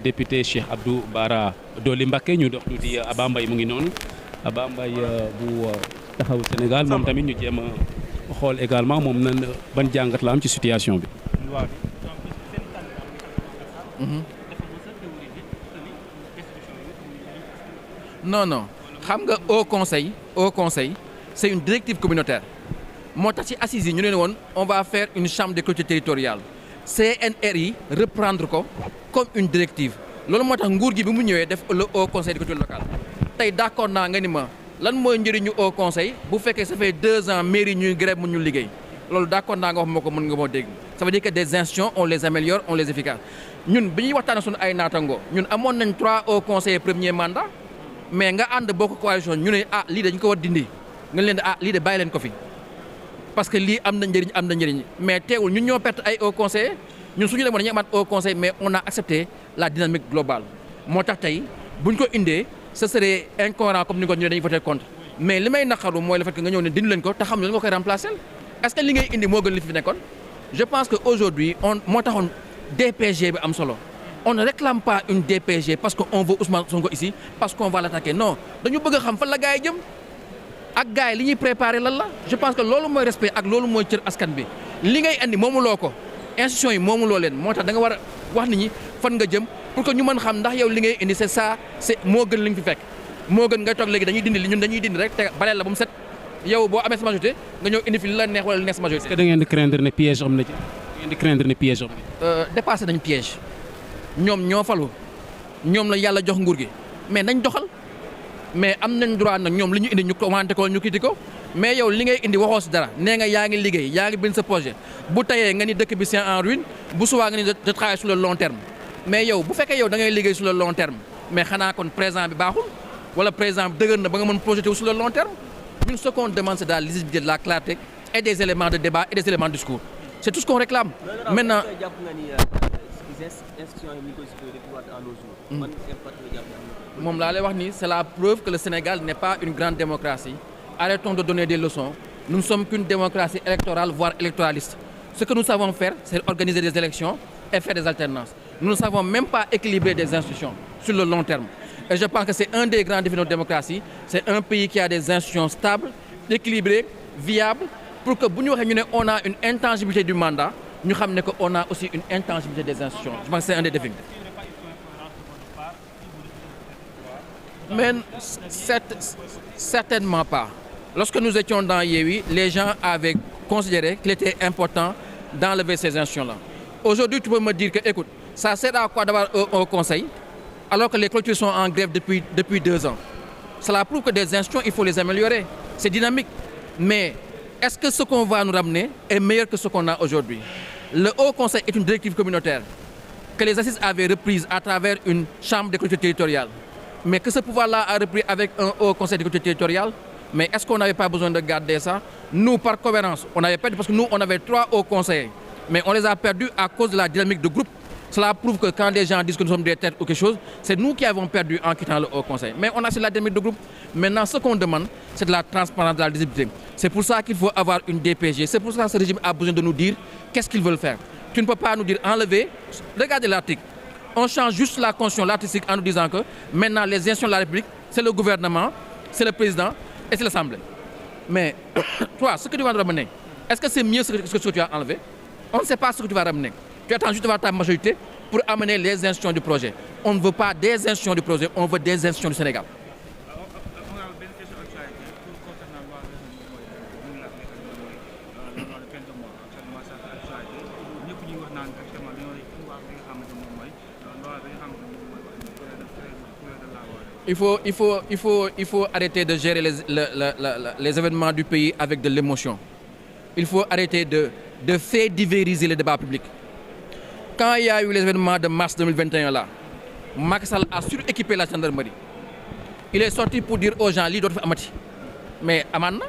député Cheikh Abdou Bara Dolly Mbacké ñu dox tuuti Aba Mbaye mu ngi noonu Aba Mbaye bu taxawu Sénégal moom tamit ñu jéem a xool également moom nan ban jàngat la am ci situation bi. non non xam nga au conseil c'est une directive communautaire moo tax ci assises yi ñu ne woon on va faire une chambre de collectivités territoriales CNRI reprendre ko comme une directive loolu moo tax nguur gi bi mu ñëwee def le haut conseil des collectivités locales tey d'accord naa nga ni ma lan mooy njëriñu haut conseil bu fekkee ça fait 2 ans mairie ñuy grève mu ñu liggéey loolu d'accord naa nga wax ma ko mën nga moo dégg ça veut dire que des institutions on les améliore on les efficace ñun bi ñuy waxtaanee suñu ay naatangoo ñun amoon nañ 3 hauts conseillers premier mandat mais nga ànd bokk coalition ñu ne lii dañu ko war dindi nga leen di lii de bàyyi leen ko fi parce que lii am na njëriñ mais teewul ñun ñoo perte ay hauts conseillers ñun suñu demoon dañuy amaat haut conseil mais on a accepté la dynamique globale moo tax tey buñ ko indee ce serait incohérent comme ni ko ñu ne dañuy voter contre mais li may naqaru mooy le fait que nga ñëw ne dindi leen ko te xam ne la nga koy remplacer est-ce que li ngay indi moo gën li fi nekkoon je pense que aujourd'hui moo taxoon DPG bi am solo on ne réclame pas une DPG parce que on veut Ousmane Sonko ici parce qu'on va l'attaquer non dañu bëgg a xam fan la gars yi jëm ak gars yi li ñuy préparer lan la je pense que loolu mooy respect ak loolu mooy cër askan bi li ngay andi moomuloo ko institution yi moomuloo leen moo tax da nga war a wax nit ñi fan nga jëm pour que ñu mën xam ndax yow li ngay indi c'est ça c'est moo gën li nga fi fekk moo gën ngay toog léegi dañuy dindi li ñun dañuy dindi rek te baleel la ba mu set yow boo amee sa majorité nga ñëw indi fi li la neex wala li neex sa majorité. est-ce que da ngeen di craindre ne piège am na ci. da ngeen di craindre ne piège am na. dépassé nañ piège ñoom ñoo falu ñoom la yàlla jox nguur gi mais nañ doxal mais am nañ droit nag ñoom li ñu indi ñu commenté ko ñu critiqué ko mais yow li ngay indi waxoo si dara nee nga yaa ngi liggéey yaa ngi bind sa projet bu tayee nga ni dëkk bi c'est en ruine bu subaa nga ni de travailler sur le long terme mais yow bu fekkee yow da ngay liggéey sur le long terme mais xanaa kon présent bi baaxul wala présent bi dëgër na ba nga mën projeté wu sur le long terme ñun ce qu'on demande c'est de la lisibilité de la clarté et des éléments de débat et des éléments de discours c'est tout ce qu'on réclame maintenant. moom laa lay wax ni c'est la preuve que le Sénégal n'est pas une grande démocratie arrêtons de donner des leçons nous ne sommes qu'une démocratie électorale voire électoraliste ce que nous savons faire c'est organiser des élections et faire des alternances nous ne savons même pas équilibrer des institutions sur le long terme et je pense que c'est un des grands défis de notre démocratie c'est un pays qui a des institutions stables équilibrées viables pour que bu ñu waxee ñu ne on a une intangibilité du mandat ñu xam ne que on a aussi une intangibilité des institutions je pense que c'est un des défis. Mais certainement pas. Lorsque nous étions dans Yewwi, les gens avaient considéré qu'il était important d'enlever ces institutions-là. Aujourd'hui, tu peux me dire que, écoute, ça sert à quoi d'avoir un conseil alors que les clôtures sont en grève depuis 2 ans. Cela prouve que des institutions, il faut les améliorer. C'est dynamique. Mais est-ce que ce qu'on va nous ramener est meilleur que ce qu'on a aujourd'hui? Le Haut Conseil est une directive communautaire que les assises avaient reprise à travers une chambre des collectivités territoriales. Mais que ce pouvoir-là a repris avec un haut conseil de collectivité territoriale, mais est-ce qu'on n'avait pas besoin de garder ça? Nous, par cohérence, on avait perdu parce que nous, on avait 3 hauts conseillers, mais on les a perdus à cause de la dynamique de groupe. Cela prouve que quand les gens disent que nous sommes des têtes ou quelque chose, c'est nous qui avons perdu en quittant le haut conseil. Mais on a sur la dynamique de groupe. Maintenant, ce qu'on demande, c'est de la transparence, de la lisibilité. C'est pour ça qu'il faut avoir une DPG. C'est pour ça que ce régime a besoin de nous dire qu'est-ce qu'ils veulent faire. Tu ne peux pas nous dire enlever. Regardez l'article. On change juste la constitution, l'article en nous disant que maintenant les institutions de la République, c'est le gouvernement, c'est le président et c'est l'Assemblée. Mais toi, ce que tu vas ramener, est-ce que c'est mieux ce que tu as enlevé? On ne sait pas ce que tu vas ramener. Tu attends juste d'avoir ta majorité pour amener les institutions du projet. On ne veut pas des institutions du projet, on veut des institutions du Sénégal. Il faut arrêter de gérer les événements du pays avec de l'émotion. Il faut arrêter de fédivériser le débat public. Quand il y a eu les événements de mars 2021 là, Macky Sall a suréquipé la gendarmerie. Il est sorti pour dire aux gens lii dootu fi amati mais amaan na.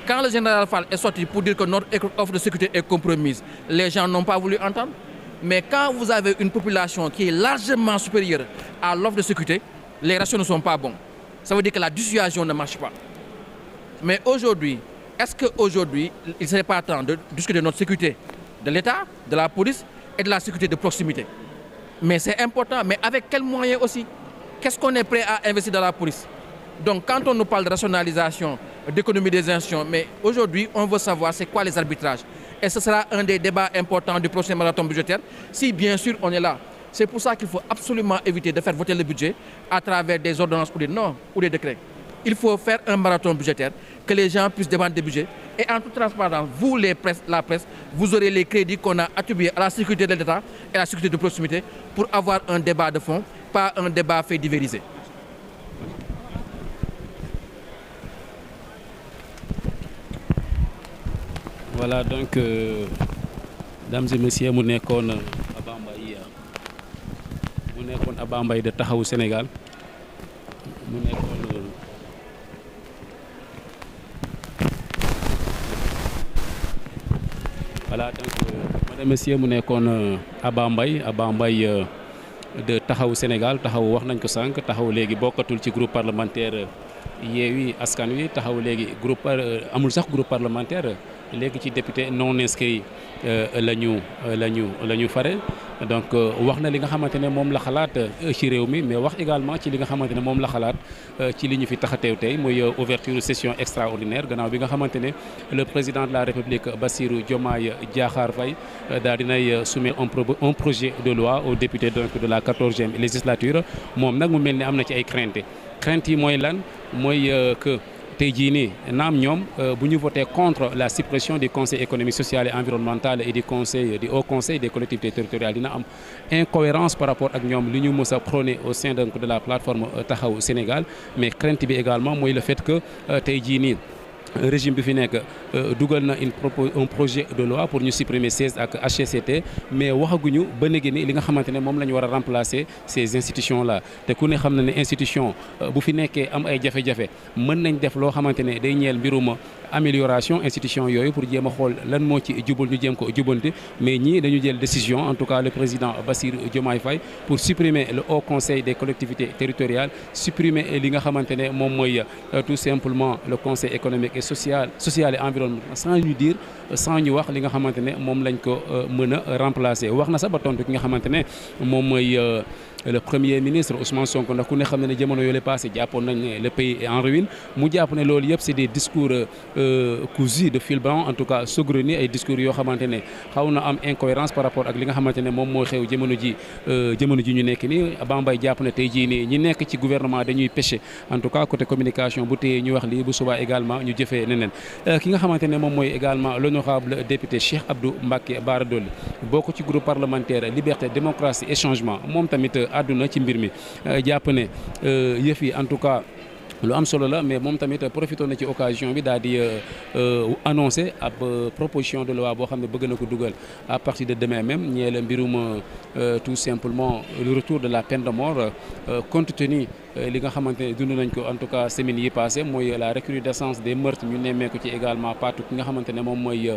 Quand le général Fall est sorti pour dire que notre offre de sécurité est compromise, les gens n'ont pas voulu entendre. Mais quand vous avez une population qui est largement supérieure à l'offre de sécurité, les ratios ne sont pas bons. Ça veut dire que la dissuasion ne marche pas. Mais aujourd'hui, est-ce qu'aujourd'hui, il ne serait pas temps de discuter de notre sécurité, de l'État, de la police et de la sécurité de proximité? Mais c'est important, mais avec quels moyens aussi? Qu'est-ce qu'on est prêt à investir dans la police? Donc quand on nous parle de rationalisation, d'économie des institutions, mais aujourd'hui on veut savoir c'est quoi les arbitrages. Et ce sera un des débats importants du prochain marathon budgétaire, si bien sûr on est là. C'est pour ça qu'il faut absolument éviter de faire voter le budget à travers des ordonnances ou des normes ou des décrets. Il faut faire un marathon budgétaire, que les gens puissent demander des budgets. Et en toute transparence, vous, la presse, vous aurez les crédits qu'on a attribués à la sécurité de l'État et à la sécurité de proximité pour avoir un débat de fond, pas un débat fait divérisé. Voilà donc, mesdames et messieurs, mu nekkoon Abba Mbaye de Taxawu Sénégal mu nekkoon voilà donc mesdames et messieurs mu nekkoon Abba Mbaye de Taxawu Sénégal. Taxawu wax nañ ko sànq, Taxawu léegi bokkatul ci groupe parlementaire Yewwi Askan Wi. Taxawu léegi groupe amul sax groupe parlementaire, léegi ci député non inscrit la ñu fare. Donc wax na li nga xamante ne moom la xalaat ci réew mi, mais wax également ci li nga xamante ne moom la xalaat ci li ñu fi tax a teew tey muy ouverture session extraordinaire gannaaw bi nga xamante ne le président de la République Bassirou Diomaye Diakhar Faye daal dinay soumettre un projet de loi aux députés donc de la 14e législature. Moom nag mu mel ni am na ci ay crainte yi mooy lan mooy que tey jii nii naam ñoom bu ñu voté contre la suppression du conseil économique social et environnemental et du haut conseil des collectivités territoriales, dina am incohérence par rapport ak ñoom li ñu mës a prôné au sein donc de la plateforme Taxawu Sénégal. Mais crainte bi également mooy le fait que tey jii nii régime bi fi nekk dugal na un projet de loi pour ñu supprimer 16 ak HCCT, mais waxaguñu ba léegi ni li nga xamante ne moom la ñu war a remplacer ces institutions là. Te ku ne xam na ne institution bu fi nekkee am ay jafe-jafe mën nañ def loo xamante ne day ñeel mbirum amélioration institution yooyu pour jéem a xool lan moo ci jubul ñu jéem ko jubanti. Mais ñii dañu jël décision, en tout cas le président Bassirou Diomaye Faye, pour supprimer le haut conseil des collectivités territoriales, supprimer li nga xamante ne moom mooy tout simplement le conseil économique et social et environnemental, sans ñu dire, sans ñu wax li nga xamante ne moom lañ ko mën a remplacer. Wax na sax ba tontu ki nga xamante ne moom mooy le premier ministre Ousmane Sonko, ndax ku ne xam ne jamono yooyu passé jàppoon nañ ne le pays est en ruine. Mu jàpp ne loolu yëpp c'est des discours cousus de fil blanc, en tout cas saugrenus, ay discours yoo xamante ne xaw na am incohérence par rapport ak li nga xamante ne moom moo xew jamono ji ñu nekk nii. Abba Mbaye jàpp ne tey jii nii ñi nekk ci gouvernement dañuy péché, en tout cas côté communication bu téyee ñu wax lii bu subaa également ñu jëfee neneen. Ki nga xamante ne moom mooy également l'honorable député Cheikh Abdou Mbacké Bara Dolly bokk ci groupe parlementaire Liberté Démocratie et Changement, moom tamit àdduna ci mbir mi jàpp ne yëf yi en tout cas lu am solo la, mais moom tamit profité na ci occasion bi daal di annoncé ab proposition de loi boo xam ne bëgg na ko dugal à partir de demain même ñeel mbirum tout simplement le retour de la peine de mort, compte tenu li nga xamante ne dund nañ ko en tout cas semaine yi passé mooy la recrudescence des meurtres. Ñu nemmeeku ci également partout ki nga xamante ne moom mooy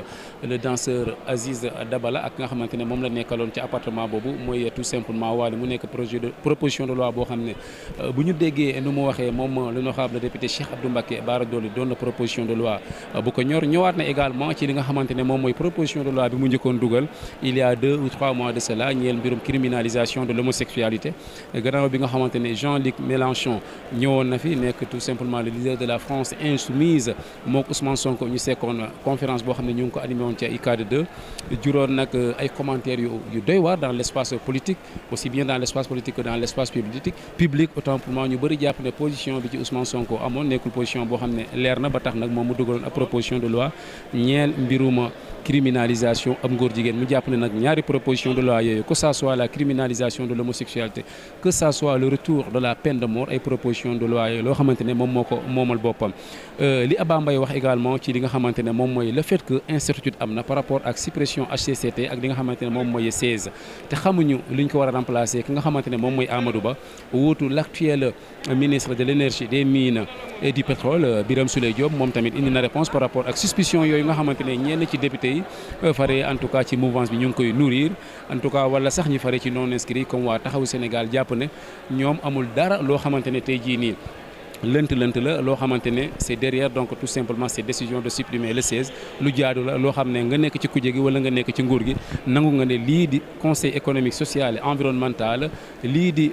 le danseur Aziz Dabala ak nga xamante ne moom la nekkaloon ci appartement boobu mooy tout simplement Wally. Mu nekk proposition de loi boo xam ne bu ñu déggee nu mu waxee moom l'honorable député Cheikh Abdou Mbacké Bara Dolly doon na proposition de loi bu ko ñor. Ñëwaat na également ci li nga xamante ne moom mooy proposition de loi bi mu njëkkoon dugal il y a 2 ou 3 mois de cela ñeel mbirum criminalisation de l'homosexualité. Gannaaw bi nga xamante ne Jean-Luc Mélenchon ñëwoon na fi nekk tout simplement le leader de la France insoumise, mook Ousmane Sonko ñu sekkoon conférence boo xam ne ñu ngi ko animé woon ci ICAD 2, juróon nag ay commentaires yu doy waar dans l'espace politique, aussi bien dans l'espace politique que dans l'espace public. Autant pour moi ñu bëri jàpp ne position bi ci Ousmane Sonko amoon nekkul position boo xam ne leer na ba tax nag moom mu dugaloon ab proposition de loi ñeel mbiruma criminalisation am ngóor jigéen. Mu jàpp ne nag ñaari proposition de loi yooyu, que ça soit la criminalisation de l'homosexualité, que ça soit le retour de la peine de mort, ay proposition de loi yooyu loo xamante ne moom moo ko moomal boppam. Li Abba Mbaye wax également ci li nga xamante ne moom mooy le fait que incertitude am na par rapport ak suppression HCCT ak li nga xamante ne moom mooy 16 te xamuñu li ñu ko war a remplacer. Ki nga xamante ne moom mooy Amadou Ba wuutu l'actuel ministre de l'énergie, des mines et du pétrole Birame Souleye Diop, moom tamit indi na réponse par rapport ak suspicion yooyu nga xamante ne ñenn ci député yi fare en tout cas ci mouvance bi ñu ngi koy nourrir, en tout cas wala sax ñi fare ci non inscrit comme waa Taxawu Sénégal jàpp ne ñoom amul dara loo xamante ne tey jii nii lënt la loo xamante ne c'est derrière donc tout simplement cette décision de supprimer le 16 lu jaadu la loo xam ne nga nekk ci kuje gi wala nga nekk ci nguur gi nangu nga ne lii di conseil économique social et environnemental lii di